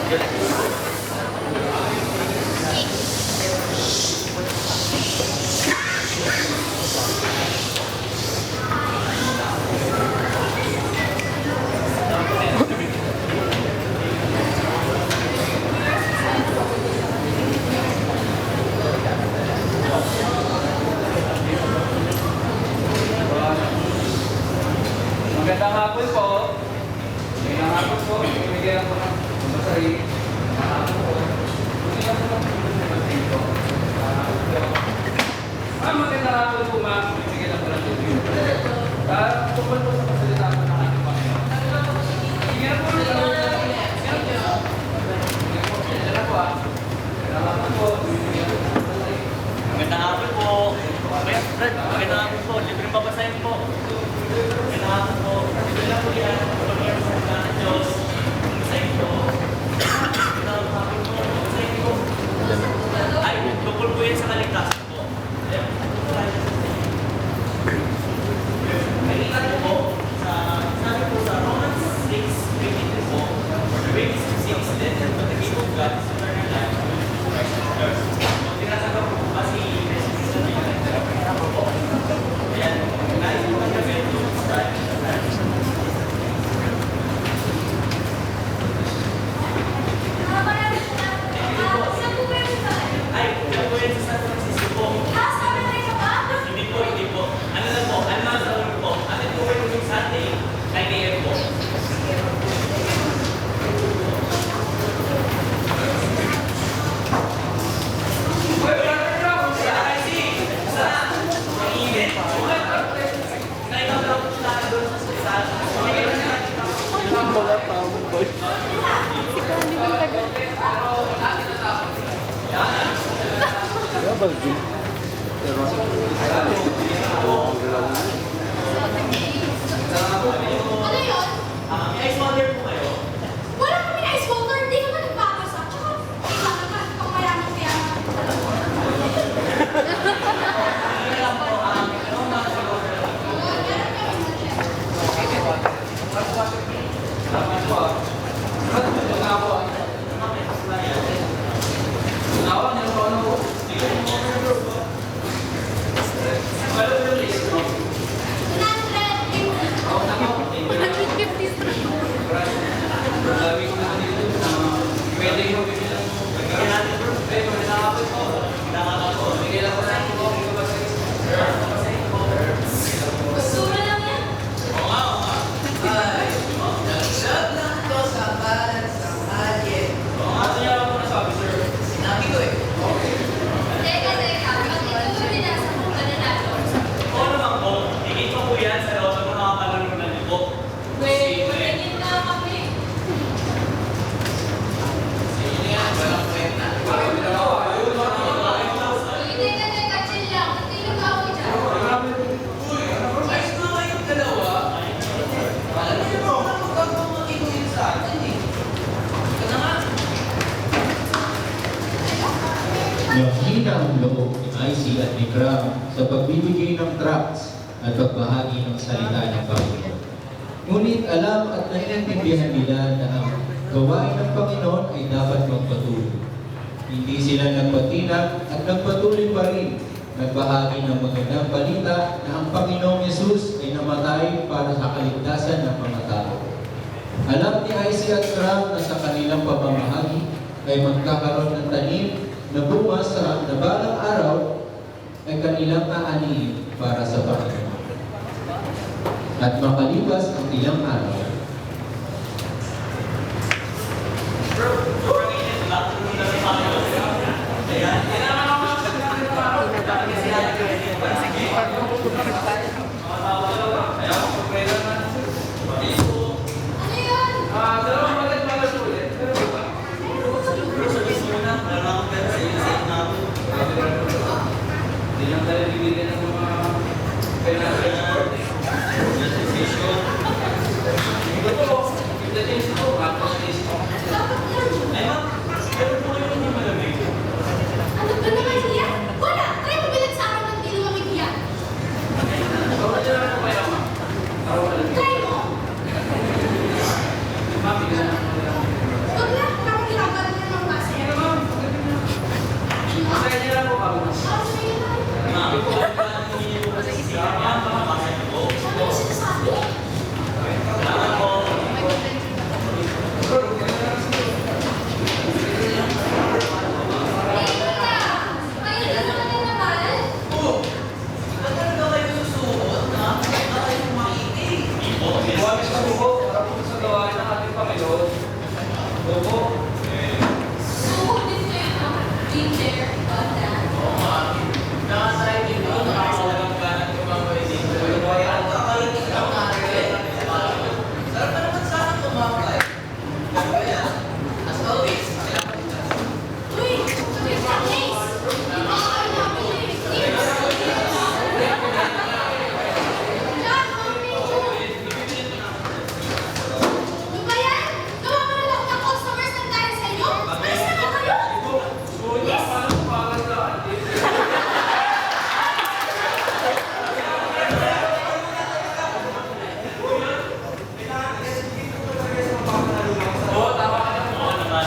Magandang hapon po. Magandang hapon po. Bigyan ako ng masari. Magandang hapon po. Bigyan ako ng masari po. Magandang hapon po, ma'am. Bigyan ako ng tubig. Tungkol po sa pasalita ko ng ating Panginoon. Bigyan po ng Magandang hapon po. Fred, magandang hapon po. Libreng babasahin po. Magandang hapon po. Libre lang po yan. Pagkakas ng Diyos. Babasahin po. Magandang hapon po. Babasahin po. Ay, tungkol po yan sa kaligtasan po. Nakikita po po sabi po sa Romans 6:22 po, for the wages of sin is death, but the gift of God is eternal life through Christ Jesus. Tinatanggap po kasi Jesus sa Pilipinas po. Ayan, nais po ang gawin to start. Ay, yan po yan sa San Francisco po. Hindi po, hindi po. Ano lang po, ano lang sa ulo po. Ano po kayo yung Sunday, 9 AM po. May ice water po kayo? Wala kami na ice water, hindi naman nagpapasa. Tsaka, wala naman, pang mayaman kaya basura lang yan. Teka, pag ito binasa mo ka na natin. Oo naman po. Higit pa po yan sa loob ng mga palalunan niyo po. Wait, tingin na kami. Hindi ka teka, chill lang. Natilog ako dyan. Nakita ang loob ni IC at ni Graham sa pagbibigay ng tracts at pagbahagi ng salita ng Panginoon. Ngunit alam at naiintindihan nila na ang gawain ng Panginoon ay dapat magpatuloy. Hindi sila nagpatinag at nagpatuloy pa rin nagbahagi ng magandang balita na ang Panginoong Yesus ay namatay para sa kaligtasan ng mga tao. Alam ni IC at Graham na sa kanilang pamamahagi ay magkakaroon ng tanim na bunga sa nabalang araw ay kanilang aanihin para sa Panginoon. At makalipas ang ilang araw, Ano yun? Hindi lang tayo bibigyan ng mga pera. So, this is been there, done that. Oo nga. Nakasaya dito, nakakawalang ganang tumambay dito. Sarap pa naman sana tumambay. As always, Uy, it's a case. Di ba yan? Nawawala lang ng customers ng dahil sa inyo? Alis na nga kayo! Yes! Oo, tama ka na. Oo naman.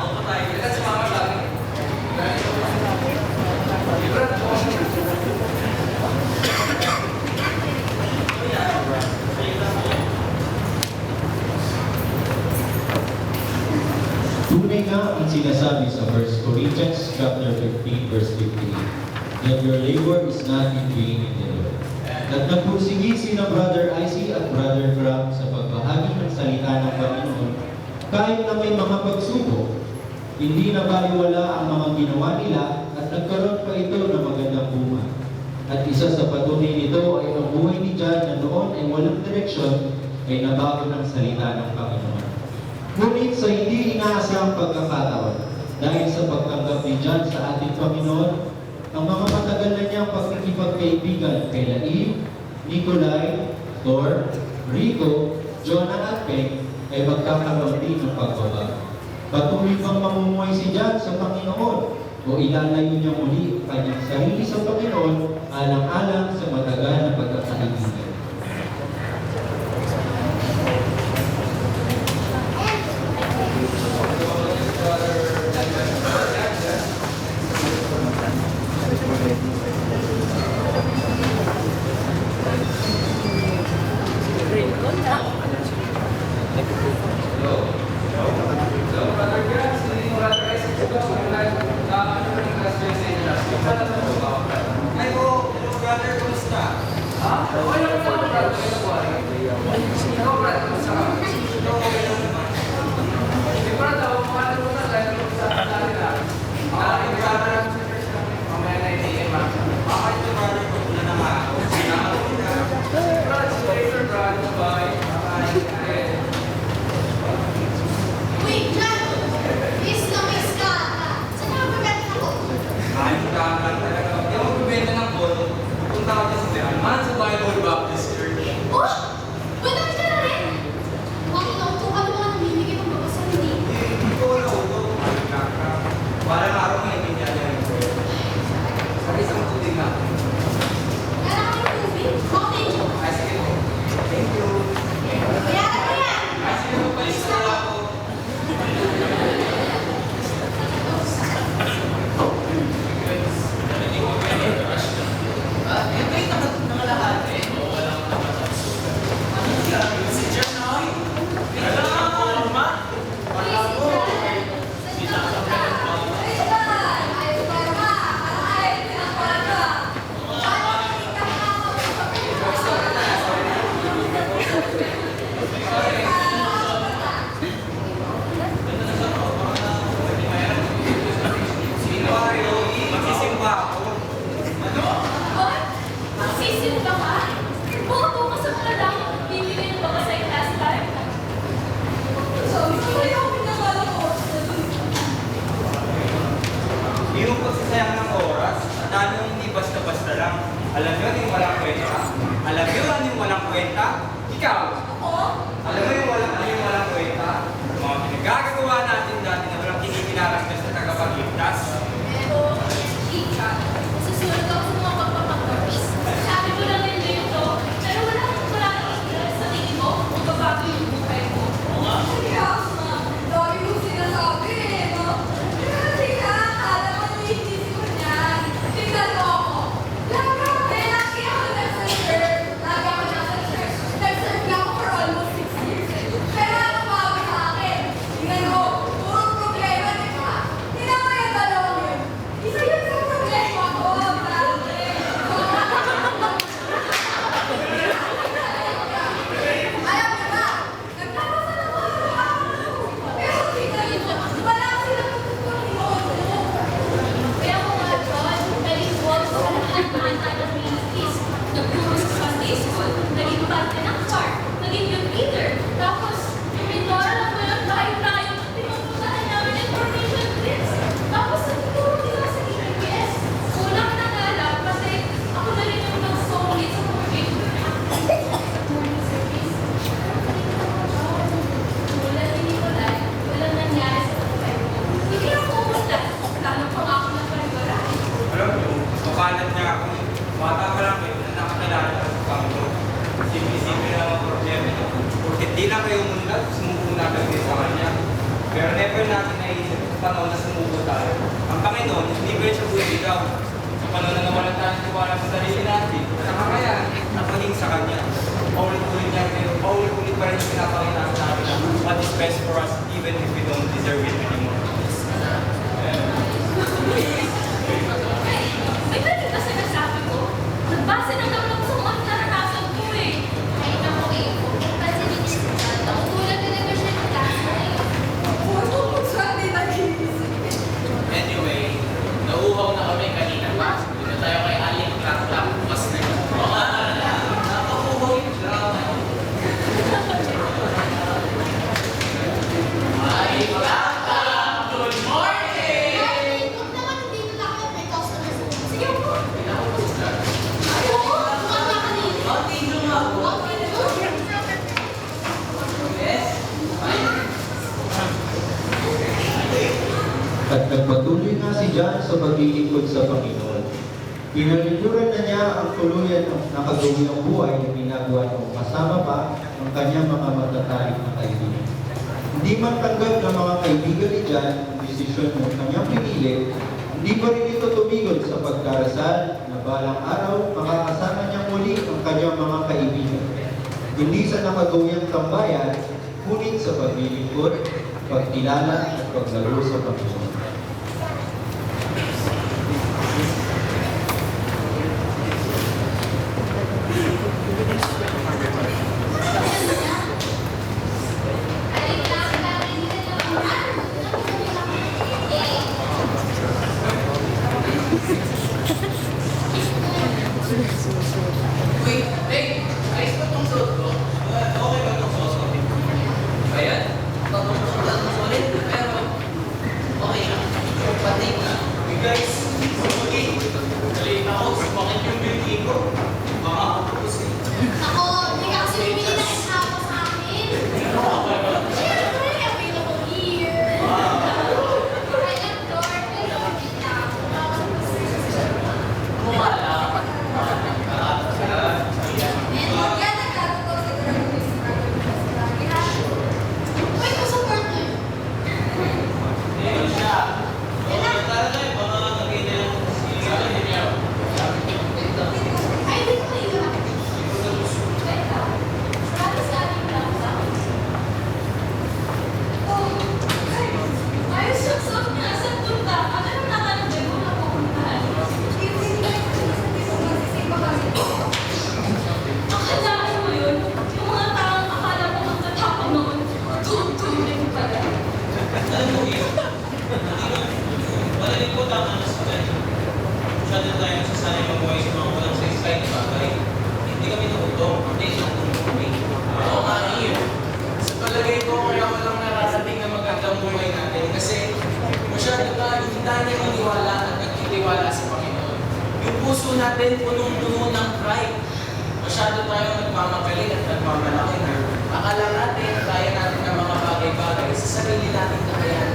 Oo pa tayo. Kaya sumama sa akin. Brad, Tunay nga ang sinasabi sa 1 Corinthians chapter 15 verse 58, that your labor is not in vain in the Lord. At nagpursigi sina Brother Icy at Brother Graham sa pagbahagi ng salita ng Panginoon, kahit na may mga pagsubok, hindi na baliwala ang mga ginawa nila at nagkaroon pa ito ng magandang bunga. At isa sa patunay nito ay ang buhay ni John na noon ay walang direksyon ay nabago ng salita ng Panginoon. Ngunit sa hindi inaasahang pagkakataon, dahil sa pagtanggap ni John sa ating Panginoon, ang mga matagal na niyang pagkikipagkaibigan kay Laib, Nicolay, Thor, Rico, Jonah at Peg ay magkakaroon din ng pagbabago. Patuloy bang mamumuhay si John sa Panginoon o ilalayo niya muli ang kanyang sarili sa Panginoon alang-alang sa matagal na pagkakaibigan? Wait, John! Miss na miss ka! Saan ka magbebenta ako? Ayun ka talaga. Hindi ako bibenta ng polo. Punta ka sa Tiaman sa Bible Baptist Church. Oh! Buwan ka na rin! Bakit ako kung ano mga namimigay ng mga sarili? Hindi ko wala ulo. Parang araw ngayon, hindi niya yan. Sa isang tubig na. Kaya kami tubig? Okay, John. Ay, sige po. Thank you. Bayaran mo yan! Ay, sige po. Palis na lang ako. wait naman ng lahat eh. Si John Noy. Magsisimba ako. Magsisimba ka? Buo ka sa mga dami. Bibili ng baka sa last time. Sabi ko kayo, pinakala ko. Yung pagsasayang ng oras, at dami yung hindi basta-basta lang. Alam nyo yung walang kwenta? Alam nyo ano yung walang kwenta? Ikaw! Oo? Alam mo yung walang kwenta? Mga pinagagawa natin dati na walang kinikinarastas na tagapagligtas. Pero, Chica, susunod ako sa mga pagpapagpapis. Sabi ko lang yun dito, pero wala akong interest sa tingin mo kung babago yung buhay mo. Kaya, dami yung sinasabi eh, no? Kaya, alam mo, naisip ko niyan. Tingnan mo ako. Lagi ako natin naisip sa panahon na sumuko tayo. Ang Panginoon, hindi ba siya buwigaw? Sa panahon na nawalan tayo ng tiwala sa sarili natin, nakakaya, napaling sa Kanya. Paulit-ulit pa rin yung pinapakita sa atin na what is best for us even if we don't deserve it anymore. May mali ba sa nasabi ko? Nagbase ng naman sa mga naranasan ko eh. Ay, naku eh. Kasi din si John. Nakutulad talaga siya ng klase na yun. Anyway, nauuhaw na kami kanina pa. Hindi na tayo kay Aling Clap-Clap. Mas na yun. Oo nga, nakauhaw yung drama. Ay, Clap-Clap! Good morning! Ay, huwag naman hindi na ako may customers. Sige po. Continue nga po. Yes? At nagpatuloy na si John sa paglilingkod sa Panginoon. Pinaliguran na niya ang tuluyan ng nakagawing buhay na ginagawa ng kasama pa ang kanyang mga matatarik na kaibigan. Hindi man tanggap ng mga kaibigan ni John ang desisyon ng kanyang pinili, hindi pa rin ito tumigil sa pagdarasal na balang araw makakasama niya muli ang kanyang mga kaibigan. Hindi sa nakagawing tambayan, ngunit sa paglilingkod, pagkilala at paglaro sa Panginoon. Ay, Clap-Clap, hindi ka naman. Wait, hey! Ayos ba itong suot ko? Okay ba itong suot ko? Ayan, tatungtong lang ulit, pero okay lang. Pati na. Hey guys, okay. Galing ako, bakit yung beauty ko? Baka ako tapos eh. Ako, hindi ka kasi bumili ng esapo sa amin. Siyempre, available here. I love Dork. I love Vita. Kumala. Yan, nagkatuto sa graduate sa graduate. Wait, ko support mo yun. Ayun siya. Tara na yun, baka nakita yung hindi niya. Ay, hindi ko na yun. Wait lang. Halos galing lang sa akin. Oh, ay, ayos yung suot niya. Saan punta? Ano yung nakalagay mo na pupuntahan? Akalaan mo yun? Yung mga taong akala mo magtatapang noon, tutuloy pala. Alam mo yun? Malalim ko tama na sa tayo. Masyado tayo nasasanay mabuhay sa mga walang sa sky na bagay. Hindi kami nautong. Hindi isang kami. Oo nga yun. Sa palagay ko, kaya walang nararating na magandang buhay natin. Kasi masyado tayo hindi tayo naniniwala at nagtitiwala sa Panginoon. Yung puso natin punong-puno ng pride. Masyado tayong nagmamagaling at nagmamalaki na akala natin kaya natin ng mga bagay-bagay sa sarili nating kakayahan.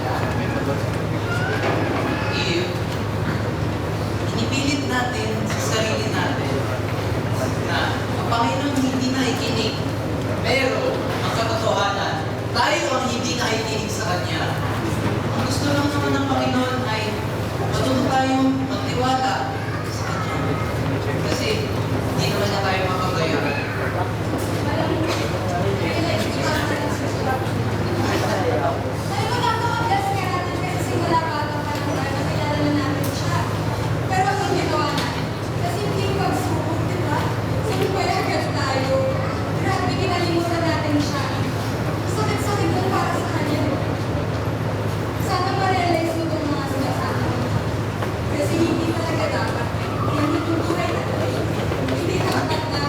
Inipilit natin sa sarili natin na ang Panginoon hindi nakikinig. Pero ang katotohanan, tayo ang hindi nakikinig sa Kanya. Ang gusto lang naman ng Panginoon ay matuto tayong magtiwala sa Kanya. Kasi hindi naman na tayo makagaya. Ay, magkakakagas ka natin kasi simula bata pa lang tayo, nakilala na natin siya. Pero ang ginawa natin, kasi hindi magsubok, di ba? Sumupayagan tayo. Grabe, kinalimutan natin siya. Sakit-sakit lang para sa kanya. Sana ma-realize mo itong mga sinasabi. Kasi hindi talaga dapat. Hindi tutuloy na tayo. Hindi dapat na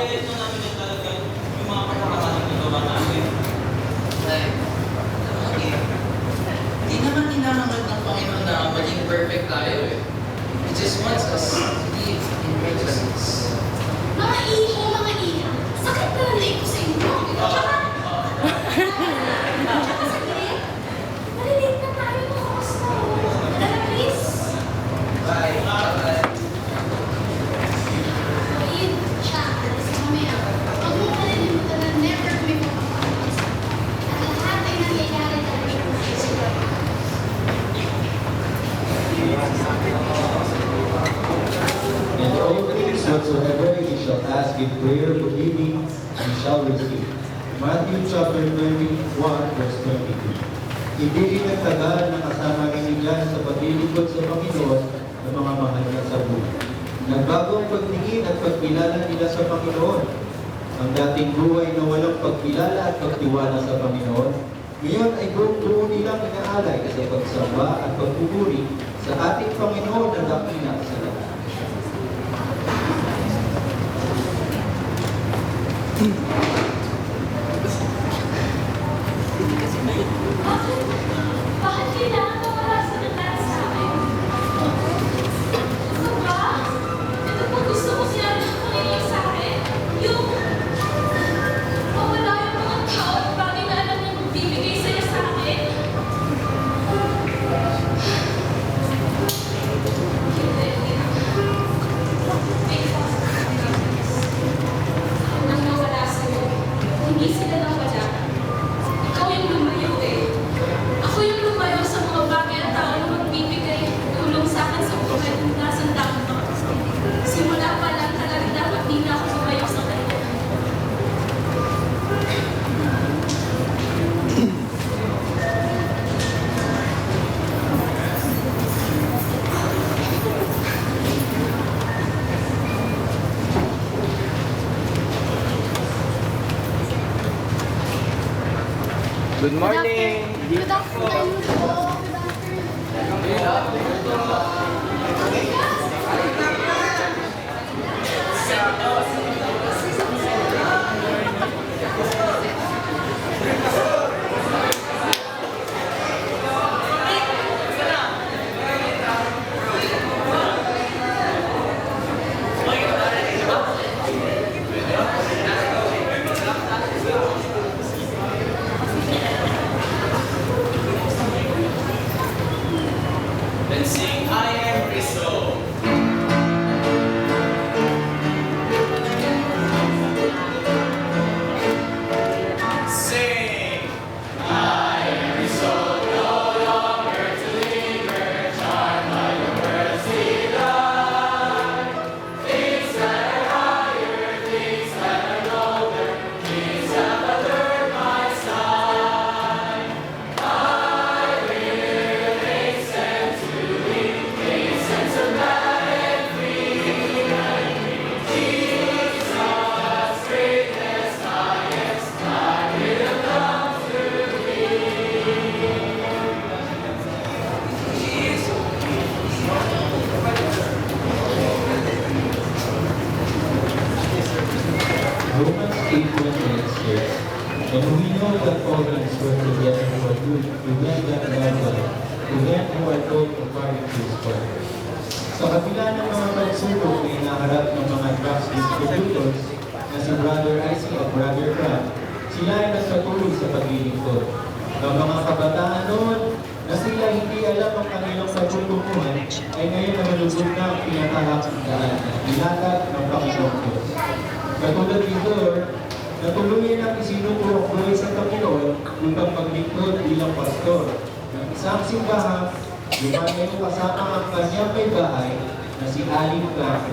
i-highlight na namin yung talagang yung mga pagkakamaling nagawa namin. Like, hindi naman hinahangad ng Panginoon na maging perfect tayo eh. He just wants us to live in righteousness. Mga iho, mga iha. Sakit na ng leg ko sa inyo. Tsaka, tsaka saglit. Malilate na tayo mga kamusta. Tara, please. Bye. Bye. Ayun, siya. Alas kami ah. Huwag mo kalilimutan na never kami papapagod. At lahat ay nangyayari dahil sa mga And all things whatsoever ye shall ask in prayer, believing, ye shall receive. Matthew chapter 21, verse 22. Hindi rin nagtagal na kasama rin nila sa paglilingkod sa Panginoon ng mga mahal niya sa buhay. Nagbago ang pagtingin at pagkilala nila sa Panginoon. Ang dating buhay na walang pagkilala at pagtiwala sa Panginoon, ngayon ay buong nilang inaalay sa pagsamba at pagpupuri sa ating Panginoon na dakila sa lahat. Bakit kailangan mamarasan ng lahat sa akin? Ano ba? Ito po gusto ko sinabi ng Panginoon sa akin. Yung mawala yung mga tao at bagay na alam niyang bibigay sa'yo sa akin. Hindi. Ang nawala sa'yo, hindi sila nawala. Ikaw yung lumayo eh. Ako yung lumayo sa mga bagay at tao na magbibigay tulong sa akin sa buhay kung nasan dapat ako. Simula pa lang talaga dapat di na ako lumayo sa kanya. Good morning! Good afternoon po. Good afternoon. Let's sing I Am Rizzo. Sing! Romans 8:28 says, "And we know that all things work together for good to them that love God, to them who are called according to His purpose." Sa kabila ng mga pagsubok na inaharap ng mga drugs distributors na si Brother Isaac at Brother Frank, sila ay nagpatuloy sa paglilingkod. Ang mga kabataan noon na sila hindi alam ang kanilang pagtutunguhan ay ngayon na malugod na ang pinatahakang daan at nilatag ng Panginoon Diyos. Katulad ni Dor, na tuluyan ang isinuturo ang buhay sa Panginoon upang maglingkod bilang pastor ng isang simbahan, lumayo kasama ang kanyang may bahay na si Aling Clark.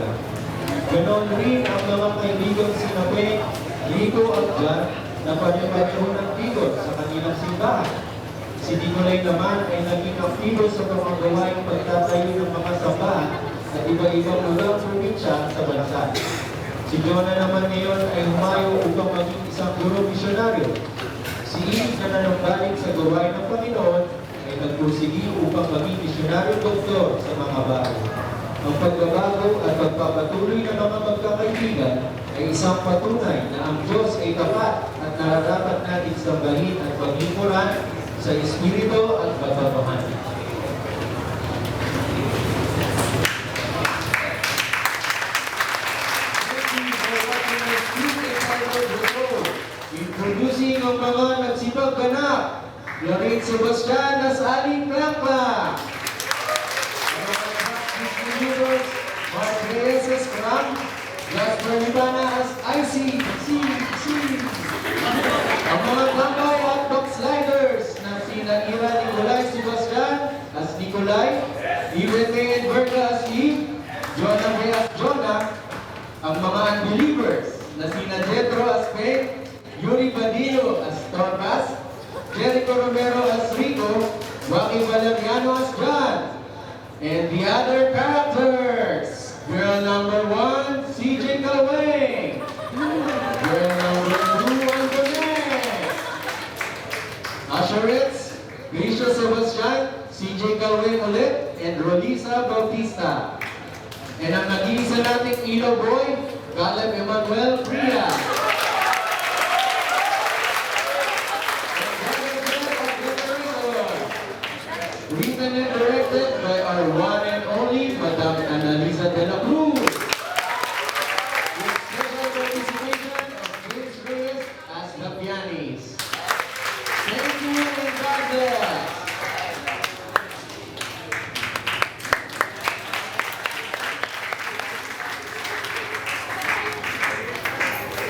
Ganon rin ang mga kaibigang sinabi, Rico at John, na panipareho ng bigot sa kanilang simbahan. Si Nicolay naman ay naging aktibo sa mga gawaing pagtatayo ng mga sambahan at iba-ibang lugar probinsya sa bansa. Si Jonah naman ngayon ay humayo upang maging isang guro misyonaryo. Si Eve na nanambalik sa gawain ng Panginoon ay nagpursigi upang maging misyonaryo doktor sa mga bahay. Ang pagbabago at pagpapatuloy ng mga magkakaibigan ay isang patunay na ang Diyos ay tapat at nararapat natin sambahin at paglingkuran sa Espiritu at katotohanan. Introducing ang mga nagsibag ganap, Lorraine Sebastian as Aling Klakla. Ang mga distributors, Mark Reyes as Kram, Jasper Libana as IC. Ang mga tambay at backsliders na sina Ira Nicolay Sebastian as Nicolay, Irene Edberga as Eve, Jonah May as Jonah, ang mga unbelievers na sina Jetro as Faith, Yuri Badillo as Torpas, Jericho Romero as Rico, Joaquin Valeriano as John, and the other characters. Girl number 1, CJ Calway. Girl number 2, Antoinette. Usherettes, Grisha Sebastian, CJ Calway ulit, and Rolisa Bautista. And ang nag-iisa nating Ilo Boy, Caleb Emmanuel Priya. Written and directed by our one and only Madam Annalisa de la Cruz.